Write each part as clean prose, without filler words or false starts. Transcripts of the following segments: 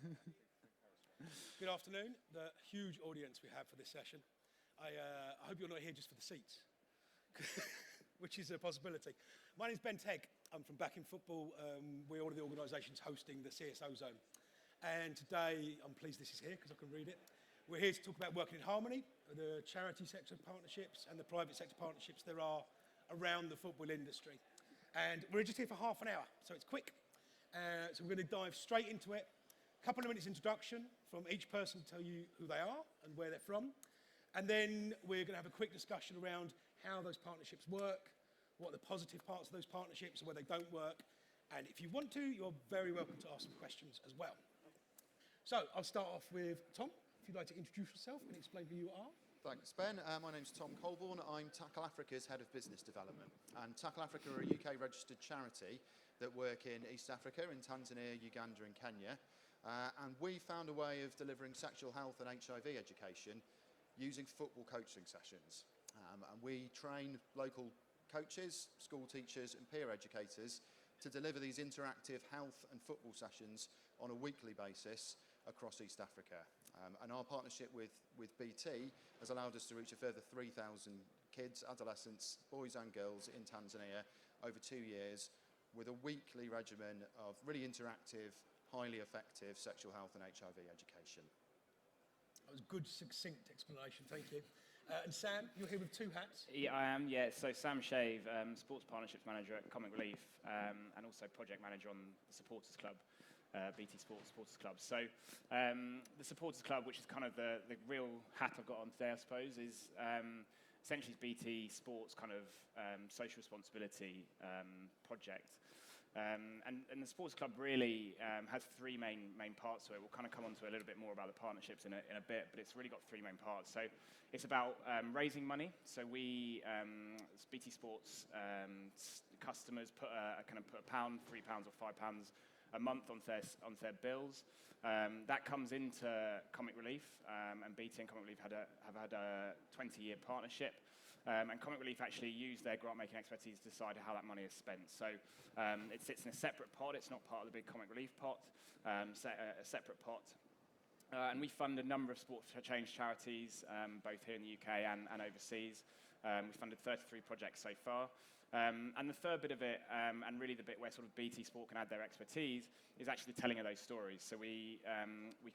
Good afternoon, the huge audience we have for this session. I hope you're not here just for the seats, which is a possibility. My name is Ben Tegg. I'm from Back in Football. We're one of the organisations hosting the CSO Zone. And today, I'm pleased this is here because I can read it. We're here to talk about working in harmony, the charity sector partnerships and the private sector partnerships there are around the football industry. And we're just here for half an hour, so it's quick. So we're going to dive straight into it. A couple of minutes introduction from each person to tell you who they are and where they're from. And then we're going to have a quick discussion around how those partnerships work, what are the positive parts of those partnerships and where they don't work. And if you want to, you're very welcome to ask some questions as well. So I'll start off with Tom. If you'd like to introduce yourself and explain who you are. Thanks, Ben. My name's Tom Colborne. I'm Tackle Africa's Head of Business Development. And Tackle Africa are a UK-registered charity that work in East Africa, in Tanzania, Uganda and Kenya. And we found a way of delivering sexual health and HIV education using football coaching sessions. And we train local coaches, school teachers and peer educators to deliver these interactive health and football sessions on a weekly basis across East Africa. And our partnership with BT has allowed us to reach a further 3,000 kids, adolescents, boys and girls in Tanzania over 2 years with a weekly regimen of really interactive, highly effective sexual health and HIV education. That was a good, succinct explanation, thank you. And Sam, you're here with two hats. Yeah, I am, yeah. So Sam Shave, Sports Partnerships Manager at Comic Relief, and also Project Manager on the Supporters Club, BT Sports Supporters Club. So the Supporters Club, which is kind of the real hat I've got on today, I suppose, is essentially BT Sports kind of social responsibility project. And the sports club really has three main parts to it. We'll kind of come on to a little bit more about the partnerships in a bit, but it's really got three main parts. So it's about raising money. So we, BT Sports customers put a pound, £3 or £5 a month on their bills. That comes into Comic Relief, and BT and Comic Relief have had a 20-year partnership. And Comic Relief actually use their grant-making expertise to decide how that money is spent. So it sits in a separate pot. It's not part of the big Comic Relief pot, a separate pot. And we fund a number of sports for change charities, both here in the UK and overseas. We've funded 33 projects so far. And the third bit of it, and really the bit where sort of BT Sport can add their expertise, is actually the telling of those stories. So we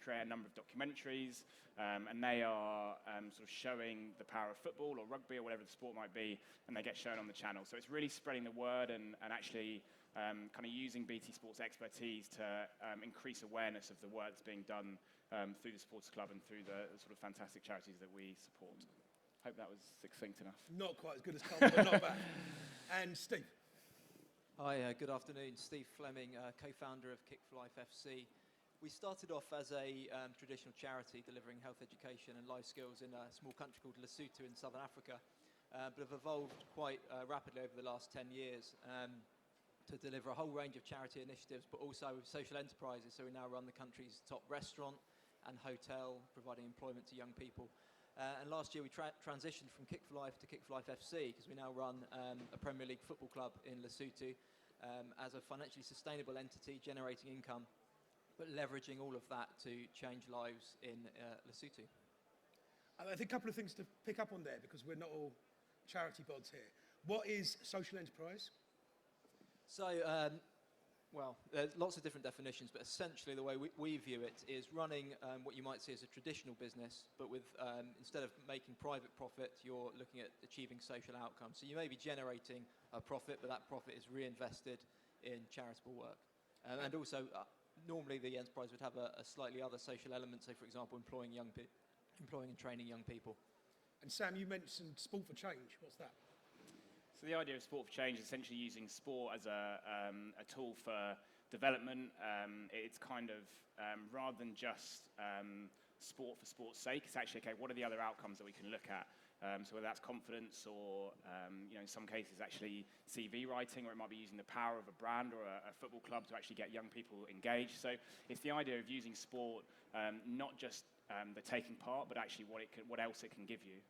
create a number of documentaries, and they are sort of showing the power of football or rugby or whatever the sport might be, and they get shown on the channel. So it's really spreading the word and actually kind of using BT Sports expertise to increase awareness of the work that's being done through the Supporters Club and through the sort of fantastic charities that we support. Hope that was succinct enough. Not quite as good as Tom, but not bad. And Steve. Hi, good afternoon. Steve Fleming, co-founder of Kick for Life FC. We started off as a traditional charity delivering health education and life skills in a small country called Lesotho in southern Africa, but have evolved quite rapidly over the last 10 years to deliver a whole range of charity initiatives, but also social enterprises. So we now run the country's top restaurant and hotel, providing employment to young people. And last year we transitioned from Kick for Life to Kick for Life FC because we now run a Premier League football club in Lesotho as a financially sustainable entity, generating income, but leveraging all of that to change lives in Lesotho. I think a couple of things to pick up on there because we're not all charity bods here. What is social enterprise? So, well, there's lots of different definitions, but essentially the way we view it is running what you might see as a traditional business, but with instead of making private profit, you're looking at achieving social outcomes. So you may be generating a profit, but that profit is reinvested in charitable work. And also, normally the enterprise would have a slightly other social element, so for example, employing and training young people. And Sam, you mentioned Sport for Change. What's that? So the idea of Sport for Change is essentially using sport as a tool for development. It's kind of, rather than just sport for sport's sake, it's actually, okay, what are the other outcomes that we can look at? So whether that's confidence or, in some cases, actually CV writing, or it might be using the power of a brand or a football club to actually get young people engaged. So it's the idea of using sport, not just the taking part, but actually what else it can give you.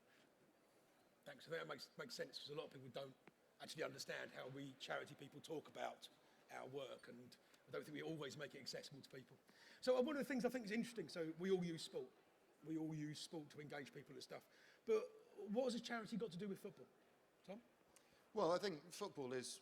Thanks. I think that makes sense because a lot of people don't actually understand how we charity people talk about our work, and I don't think we always make it accessible to people. So one of the things I think is interesting, so we all use sport. We all use sport to engage people and stuff. But what has a charity got to do with football? Tom? Well, I think football is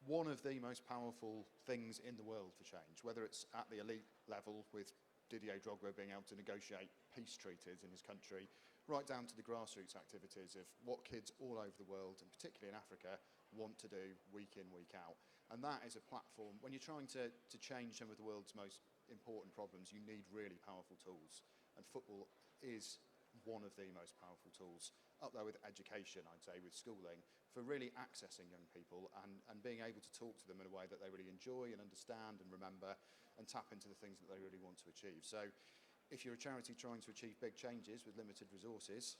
one of the most powerful things in the world for change, whether it's at the elite level with Didier Drogba being able to negotiate peace treaties in his country, right down to the grassroots activities of what kids all over the world, and particularly in Africa, want to do week in, week out. And that is a platform. When you're trying to change some of the world's most important problems, you need really powerful tools. And football is one of the most powerful tools, up there with education, I'd say, with schooling, for really accessing young people and being able to talk to them in a way that they really enjoy and understand and remember and tap into the things that they really want to achieve. So if you're a charity trying to achieve big changes with limited resources,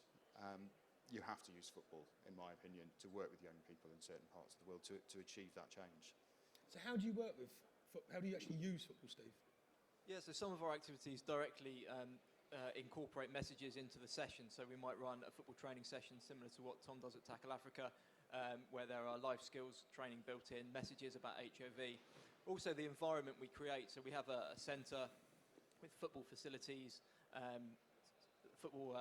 you have to use football, in my opinion, to work with young people in certain parts of the world to achieve that change. So how do you work with how do you actually use football, Steve? Yeah, so some of our activities directly incorporate messages into the session. So we might run a football training session similar to what Tom does at Tackle Africa, where there are life skills training built in, messages about HOV. Also the environment we create. So we have a centre with football facilities, football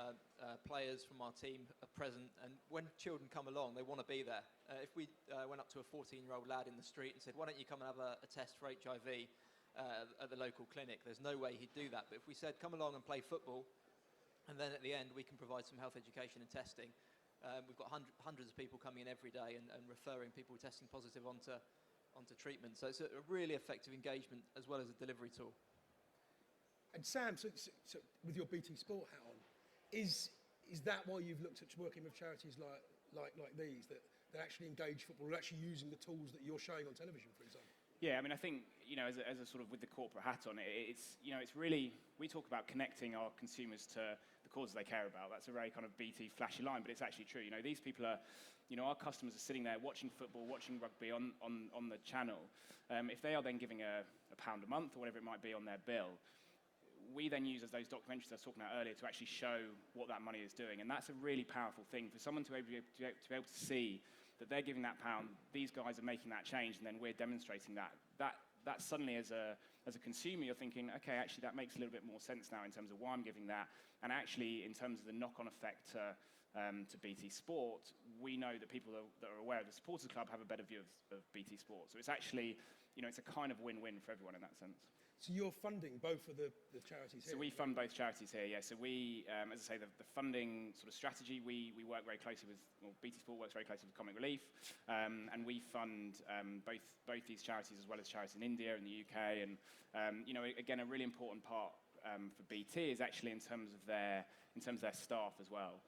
players from our team are present, and when children come along, they want to be there. If we went up to a 14-year-old lad in the street and said, why don't you come and have a test for HIV at the local clinic, there's no way he'd do that. But if we said, come along and play football, and then at the end we can provide some health education and testing, we've got hundreds of people coming in every day and referring people testing positive onto treatment. So it's a really effective engagement as well as a delivery tool. And Sam, so with your BT Sport hat on, is that why you've looked at working with charities like these that actually engage football, and actually using the tools that you're showing on television, for example? Yeah, I mean, I think, as a sort of with the corporate hat on, it's really, we talk about connecting our consumers to the causes they care about. That's a very kind of BT flashy line, but it's actually true. These people are, our customers are sitting there watching football, watching rugby on the channel. If they are then giving a £1 a month or whatever it might be on their bill, we then use as those documentaries I was talking about earlier to actually show what that money is doing. And that's a really powerful thing for someone to be able to see that they're giving that £1, these guys are making that change, and then we're demonstrating that. That suddenly, as a consumer, you're thinking, okay, actually that makes a little bit more sense now in terms of why I'm giving that, and actually in terms of the knock-on effect to BT Sport, we know that people that are aware of the Supporters Club have a better view of BT Sport. So it's actually, it's a kind of win-win for everyone in that sense. So you're funding both of the charities here? So we fund both charities here, yeah. So we, as I say, the funding sort of strategy, we work very closely with, BT Sport works very closely with Comic Relief, and we fund both these charities as well as charities in India and the UK. And, again, a really important part for BT is actually in terms of their staff as well.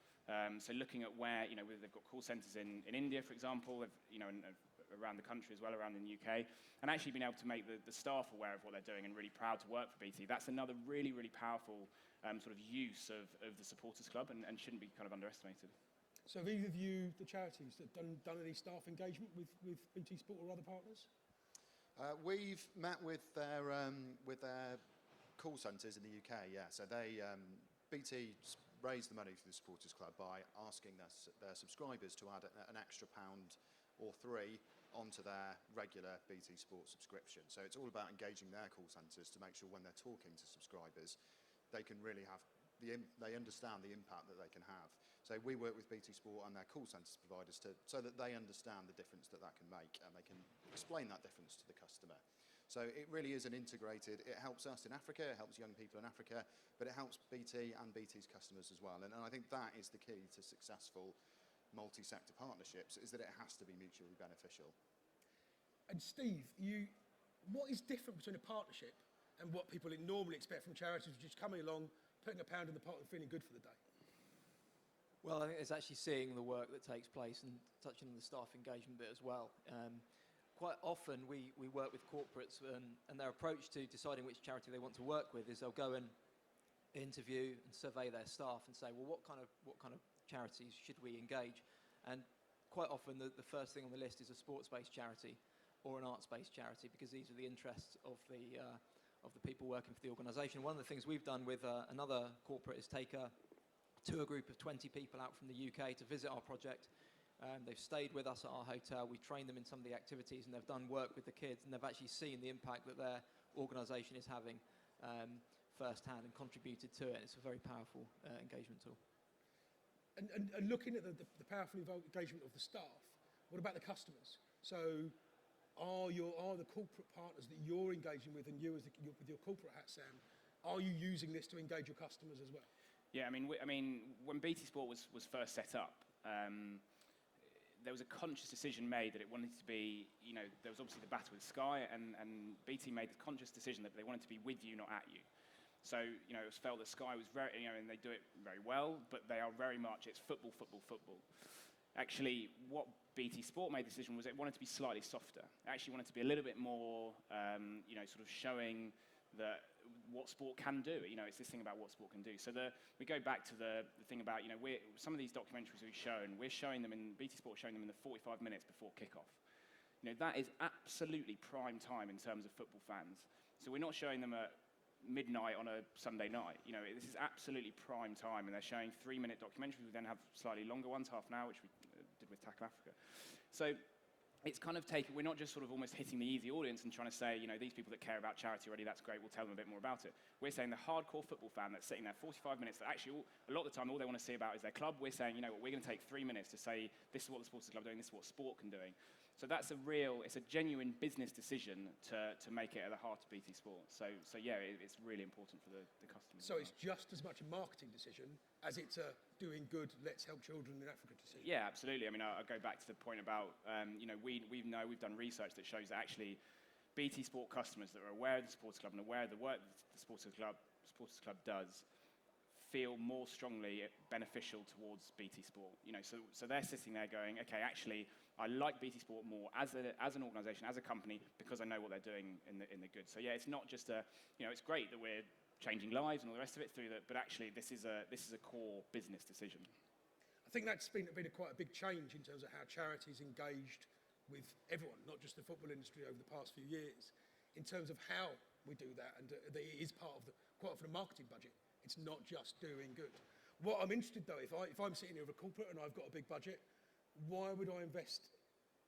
So looking at where, they've got call centres in India, for example, and around the country as well, around in the UK, and actually being able to make the staff aware of what they're doing and really proud to work for BT. That's another really, really powerful sort of use of the Supporters Club and shouldn't be kind of underestimated. So have either of you, the charities, done any staff engagement with BT Sport or other partners? We've met with their call centres in the UK, yeah. So BT raised the money for the Supporters Club by asking their subscribers to add an extra £1 or £3 onto their regular BT Sport subscription. So it's all about engaging their call centres to make sure when they're talking to subscribers, they can really they understand the impact that they can have. So we work with BT Sport and their call centres providers so that they understand the difference that can make, and they can explain that difference to the customer. So it really is it helps us in Africa, it helps young people in Africa, but it helps BT and BT's customers as well. And I think that is the key to successful multi-sector partnerships, is that it has to be mutually beneficial. And Steve, what is different between a partnership and what people normally expect from charities, just coming along, putting £1 in the pot and feeling good for the day? Well, I think it's actually seeing the work that takes place and touching on the staff engagement bit as well. Quite often we work with corporates and their approach to deciding which charity they want to work with is they'll go and interview and survey their staff and say, well, what kind of charities should we engage? And quite often the first thing on the list is a sports-based charity or an arts-based charity, because these are the interests of the people working for the organisation. One of the things we've done with another corporate is take a tour group of 20 people out from the UK to visit our project. They've stayed with us at our hotel, we trained them in some of the activities, and they've done work with the kids, and they've actually seen the impact that their organisation is having. firsthand and contributed to it. It's a very powerful engagement tool. And looking at the powerful engagement of the staff, what about the customers? So are the corporate partners that you're engaging with, and you with your corporate hat, Sam, are you using this to engage your customers as well? Yeah, I mean, when BT Sport was first set up, there was a conscious decision made that it wanted to be, there was obviously the battle with Sky, and BT made the conscious decision that they wanted to be with you, not at you. So, it was felt that Sky was very, and they do it very well, but they are very much, it's football, football, football. Actually, what BT Sport made the decision was it wanted to be slightly softer. It actually wanted to be a little bit more, sort of showing that what sport can do. It's this thing about what sport can do. So we go back to the thing about, some of these documentaries we've shown, we're showing them BT Sport showing them in the 45 minutes before kickoff. That is absolutely prime time in terms of football fans. So we're not showing them at midnight on a Sunday night. This is absolutely prime time, and they're showing 3-minute documentaries. We then have slightly longer ones, half an hour, which we did with Tackle Africa. So it's kind of we're not just sort of almost hitting the easy audience and trying to say, these people that care about charity already, that's great, we'll tell them a bit more about it. We're saying the hardcore football fan that's sitting there 45 minutes, that actually a lot of the time all they want to see about is their club. We're saying, we're going to take 3 minutes to say, this is what the Supporters Club are doing, this is what sport can doing. So it's a genuine business decision to make it at the heart of BT Sport. So yeah, it's really important for the customers. So it's just as much a marketing decision as it's a doing good, let's help children in Africa decision. Yeah, absolutely. I mean, I'll go back to the point about, we've done research that shows that actually BT Sport customers that are aware of the Supporters Club and aware of the work that the Supporters Club does feel more strongly beneficial towards BT Sport. So they're sitting there going, okay, actually, I like BT Sport more as an organisation, as a company, because I know what they're doing in the good. So yeah, it's not just it's great that we're changing lives and all the rest of it through that, but actually this is a core business decision. I think that's been quite a big change in terms of how charities engaged with everyone, not just the football industry, over the past few years, in terms of how we do that, and that it is part of quite often a marketing budget. It's not just doing good. What I'm interested though, if I'm sitting here with a corporate and I've got a big budget, why would I invest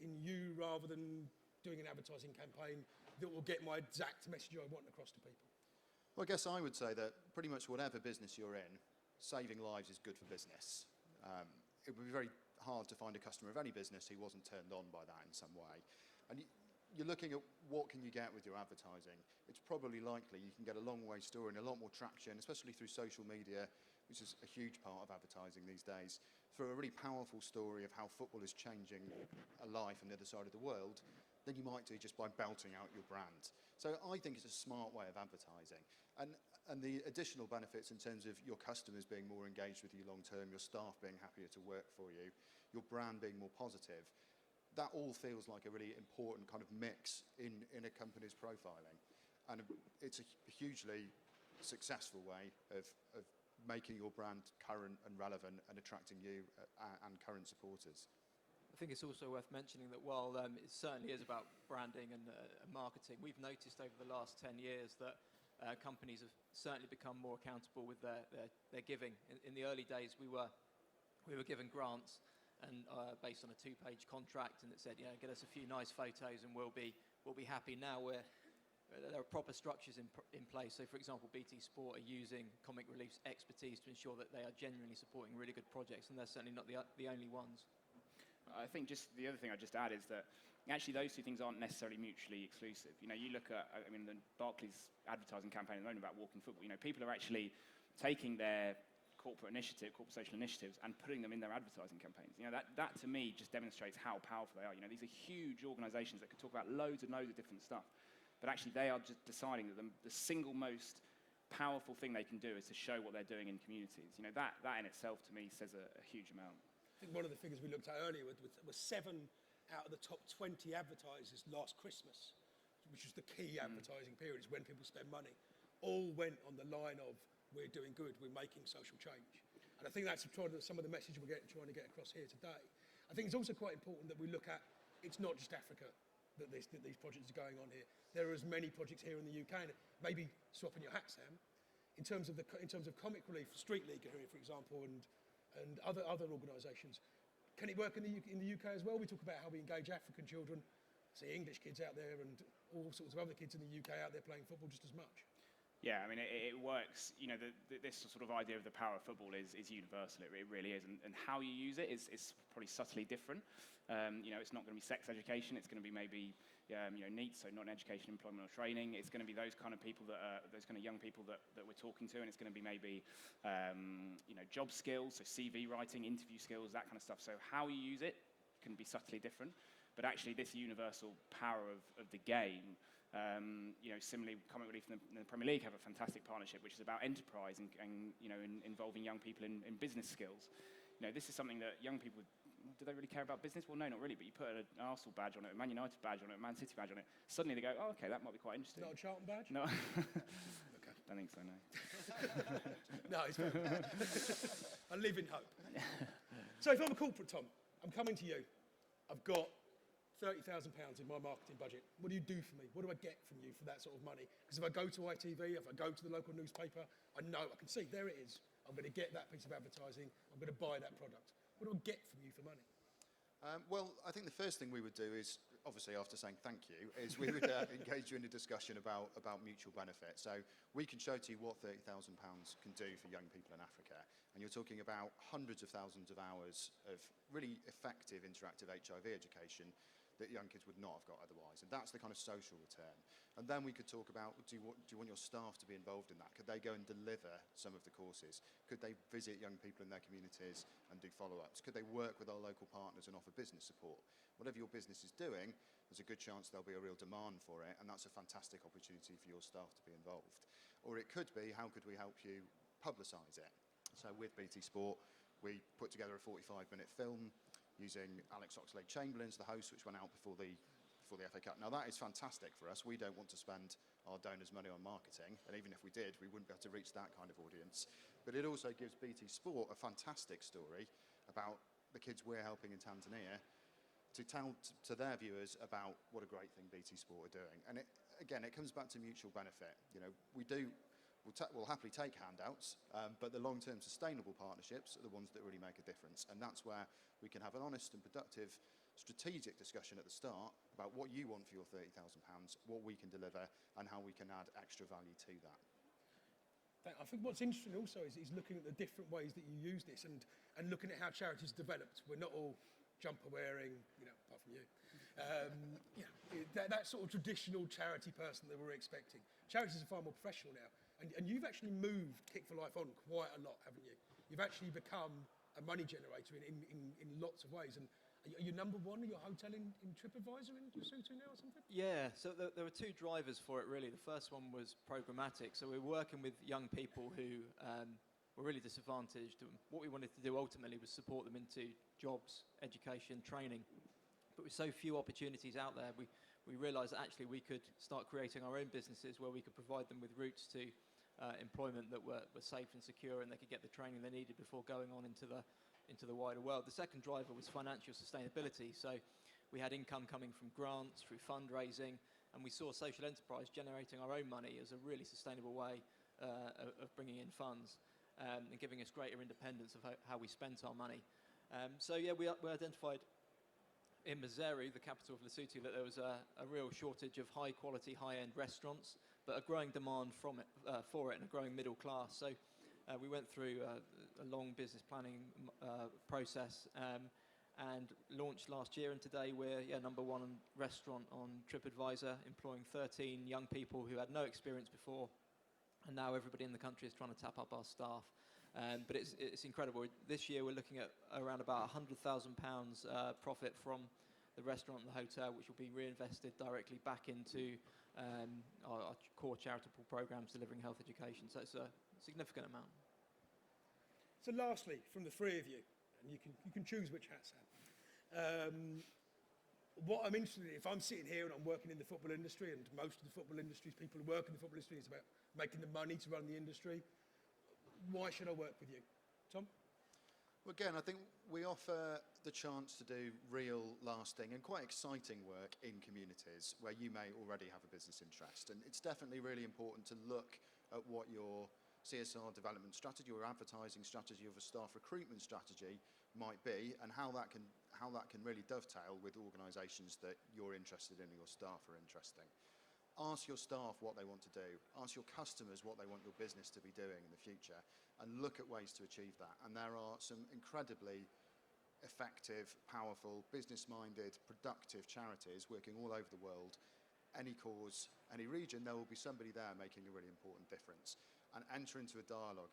in you rather than doing an advertising campaign that will get my exact message I want across to people? Well, I guess I would say that pretty much whatever business you're in, saving lives is good for business. It would be very hard to find a customer of any business who wasn't turned on by that in some way. And you're looking at what can you get with your advertising. It's probably likely you can get a long way story and a lot more traction, especially through social media, which is a huge part of advertising these days, through a really powerful story of how football is changing a life on the other side of the world, than you might do just by belting out your brand. So I think it's a smart way of advertising. And the additional benefits in terms of your customers being more engaged with you long term, your staff being happier to work for you, your brand being more positive, that all feels like a really important kind of mix in a company's profiling. And it's a hugely successful way of making your brand current and relevant and attracting you and current supporters. I think it's also worth mentioning that while it certainly is about branding and marketing, we've noticed over the last 10 years that companies have certainly become more accountable with their giving. In the early days, we were given grants and based on a 2-page contract, and it said, get us a few nice photos and we'll be happy. Now there are proper structures in place. So, for example, BT Sport are using Comic Relief's expertise to ensure that they are genuinely supporting really good projects, and they're certainly not the only ones. I think just the other thing I'd just add is that actually those two things aren't necessarily mutually exclusive. You look at, the Barclays advertising campaign at the moment about walking football. People are actually taking their corporate social initiatives and putting them in their advertising campaigns. That to me just demonstrates how powerful they are. These are huge organisations that could talk about loads and loads of different stuff, but actually they are just deciding that the single most powerful thing they can do is to show what they're doing in communities. That in itself to me says a huge amount. I think one of the figures we looked at earlier was 7 out of the top 20 advertisers last Christmas, which is the key advertising period, is when people spend money, all went on the line of, we're doing good, we're making social change. And I think that's some of the message we're trying to get across here today. I think it's also quite important that we look at, it's not just Africa that these projects are going on here. There are as many projects here in the UK, and maybe swapping your hat, Sam, in terms of Comic Relief, Street League here, for example, and other organisations. Can it work in the UK as well? We talk about how we engage African children, see English kids out there and all sorts of other kids in the UK out there playing football just as much. Yeah, I mean, it works. You know, this sort of idea of the power of football is universal. It really is. And how you use it is probably subtly different. You know, it's not going to be sex education. It's going to be maybe, you know, NEET, so not in education, employment or training. It's going to be those kind of people those kind of young people that we're talking to. And it's going to be maybe, you know, job skills, so CV writing, interview skills, that kind of stuff. So how you use it can be subtly different. But actually, this universal power of the game, you know, similarly, Comic Relief and the Premier League have a fantastic partnership, which is about enterprise and you know, involving young people in business skills. You know, this is something that young people, do they really care about business? Well, no, not really. But you put an Arsenal badge on it, a Man United badge on it, a Man City badge on it. Suddenly they go, oh, okay, that might be quite interesting. Not a Charlton badge? No. Okay. Don't think so, no. No, it's fair. I live in hope. So if I'm a corporate, Tom, I'm coming to you. I've got £30,000 in my marketing budget. What do you do for me? What do I get from you for that sort of money? Because if I go to ITV, if I go to the local newspaper, I know, I can see, there it is. I'm going to get that piece of advertising. I'm going to buy that product. What do I get from you for money? Well, I think the first thing we would do is, obviously after saying thank you, is we would engage you in a discussion about mutual benefit. So we can show to you what £30,000 can do for young people in Africa. And you're talking about hundreds of thousands of hours of really effective interactive HIV education that young kids would not have got otherwise. And that's the kind of social return. And then we could talk about, do you want your staff to be involved in that? Could they go and deliver some of the courses? Could they visit young people in their communities and do follow-ups? Could they work with our local partners and offer business support? Whatever your business is doing, there's a good chance there'll be a real demand for it, and that's a fantastic opportunity for your staff to be involved. Or it could be, how could we help you publicise it? So with BT Sport, we put together a 45-minute film using Alex Oxlade-Chamberlain's The Host, which went out before the FA Cup. Now, that is fantastic for us. We don't want to spend our donors' money on marketing, and even if we did, we wouldn't be able to reach that kind of audience. But it also gives BT Sport a fantastic story about the kids we're helping in Tanzania to tell to their viewers about what a great thing BT Sport are doing. And again, it comes back to mutual benefit. You know, we'll happily take handouts, but the long-term sustainable partnerships are the ones that really make a difference. And that's where we can have an honest and productive strategic discussion at the start about what you want for your £30,000, what we can deliver, and how we can add extra value to that. I think what's interesting also is looking at the different ways that you use this and looking at how charities developed. We're not all jumper wearing, you know, apart from you. You know, that sort of traditional charity person that we're expecting. Charities are far more professional now. And you've actually moved Kick for Life on quite a lot, haven't you? You've actually become a money generator in lots of ways. And are you number one in your hotel in TripAdvisor in Lesotho now or something? Yeah, so there were two drivers for it, really. The first one was programmatic. So we're working with young people who were really disadvantaged. And what we wanted to do ultimately was support them into jobs, education, training. But with so few opportunities out there, we realised that actually we could start creating our own businesses where we could provide them with routes to employment that were safe and secure, and they could get the training they needed before going on into the wider world. The second driver was financial sustainability. So we had income coming from grants, through fundraising, and we saw social enterprise generating our own money as a really sustainable way of bringing in funds and giving us greater independence of how we spent our money. So yeah, we identified in Mazere, the capital of Lesotho, that there was a real shortage of high-quality, high-end restaurants, but a growing demand for it and a growing middle class. So we went through a long business planning process and launched last year. And today we're number one restaurant on TripAdvisor, employing 13 young people who had no experience before, and now everybody in the country is trying to tap up our staff. But it's incredible. This year we're looking at around about £100,000 profit from the restaurant and the hotel, which will be reinvested directly back into our core charitable programs delivering health education. So it's a significant amount. So lastly, from the three of you, and you can choose which hat's hat. What I'm interested in, if I'm sitting here and I'm working in the football industry, and most of the football industry's people who work in the football industry, is about making the money to run the industry, why should I work with you? Tom? Well, again, I think we offer the chance to do real, lasting and quite exciting work in communities where you may already have a business interest. And it's definitely really important to look at what your CSR development strategy or advertising strategy or a staff recruitment strategy might be, and how that can really dovetail with organisations that you're interested in or your staff are interesting. ask your staff what they want to do, ask your customers what they want your business to be doing in the future, and look at ways to achieve that. And there are some incredibly effective, powerful, business-minded, productive charities working all over the world. Any cause, any region, there will be somebody there making a really important difference. And enter into a dialogue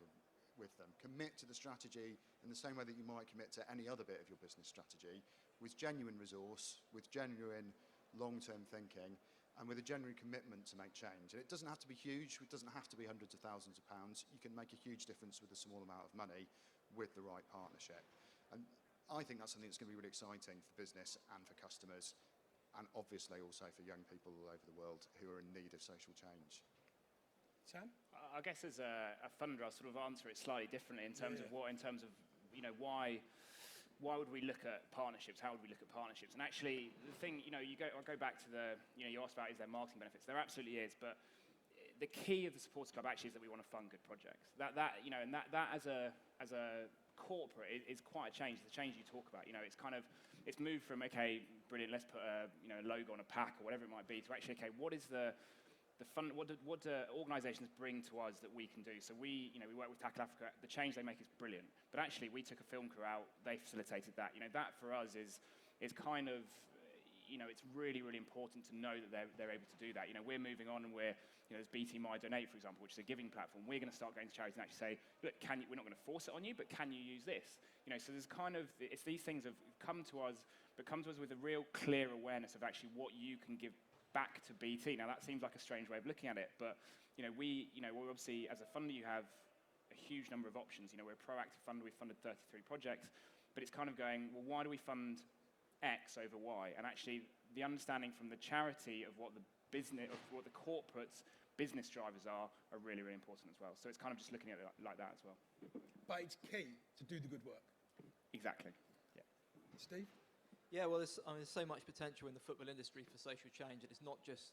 with them. Commit to the strategy in the same way that you might commit to any other bit of your business strategy, with genuine resource, with genuine long-term thinking, and with a genuine commitment to make change. And it doesn't have to be huge, it doesn't have to be hundreds of thousands of pounds. You can make a huge difference with a small amount of money with the right partnership. And I think that's something that's going to be really exciting for business and for customers, and obviously also for young people all over the world who are in need of social change. Sam? I guess as a funder, I'll sort of answer it slightly differently in terms of what, why would we look at partnerships? How would we look at partnerships? And actually, the thing, I go back to you asked about is there marketing benefits? There absolutely is, but the key of the supporters club actually is that we want to fund good projects. That as a corporate is quite a change. The change you talk about, it's moved from, okay, brilliant, let's put a logo on a pack or whatever it might be, to actually, okay, what is the fund, what do organisations bring to us that we can do? So we work with Tackle Africa. The change they make is brilliant. But actually, we took a film crew out. They facilitated that. That for us is kind of, it's really, really important to know that they're able to do that. We're moving on, and there's BT My Donate, for example, which is a giving platform. We're going to start going to charities and actually say, look, we're not going to force it on you, but can you use this? So there's it's these things have come to us, but come to us with a real clear awareness of actually what you can give back to BT. Now that seems like a strange way of looking at it, but we're obviously, as a funder, you have a huge number of options. We're a proactive funder. We've funded 33 projects, but it's kind of going, well, why do we fund X over Y? And actually, the understanding from the charity of what the business, of what the corporate's business drivers are really, really important as well. So it's kind of just looking at it like that as well. But it's key to do the good work. Exactly. Yeah. Steve? Yeah, well, there's so much potential in the football industry for social change, and it's not just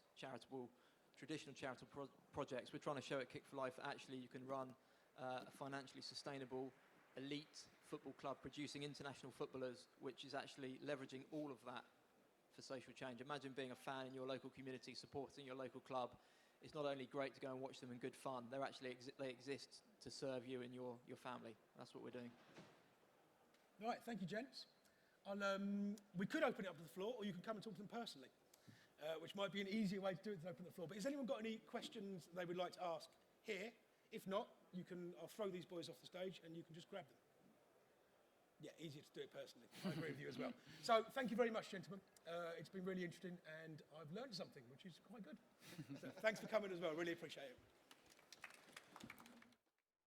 traditional charitable projects. We're trying to show at Kick for Life that actually you can run a financially sustainable, elite football club producing international footballers, which is actually leveraging all of that for social change. Imagine being a fan in your local community, supporting your local club. It's not only great to go and watch them in good fun, they exist to serve you and your family. That's what we're doing. Right, thank you, gents. We could open it up to the floor, or you can come and talk to them personally, which might be an easier way to do it than open the floor. But has anyone got any questions they would like to ask here? If not, I'll throw these boys off the stage and you can just grab them. Yeah, easier to do it personally. I agree with you as well. So thank you very much, gentlemen. It's been really interesting, and I've learned something, which is quite good. So thanks for coming as well. Really appreciate it.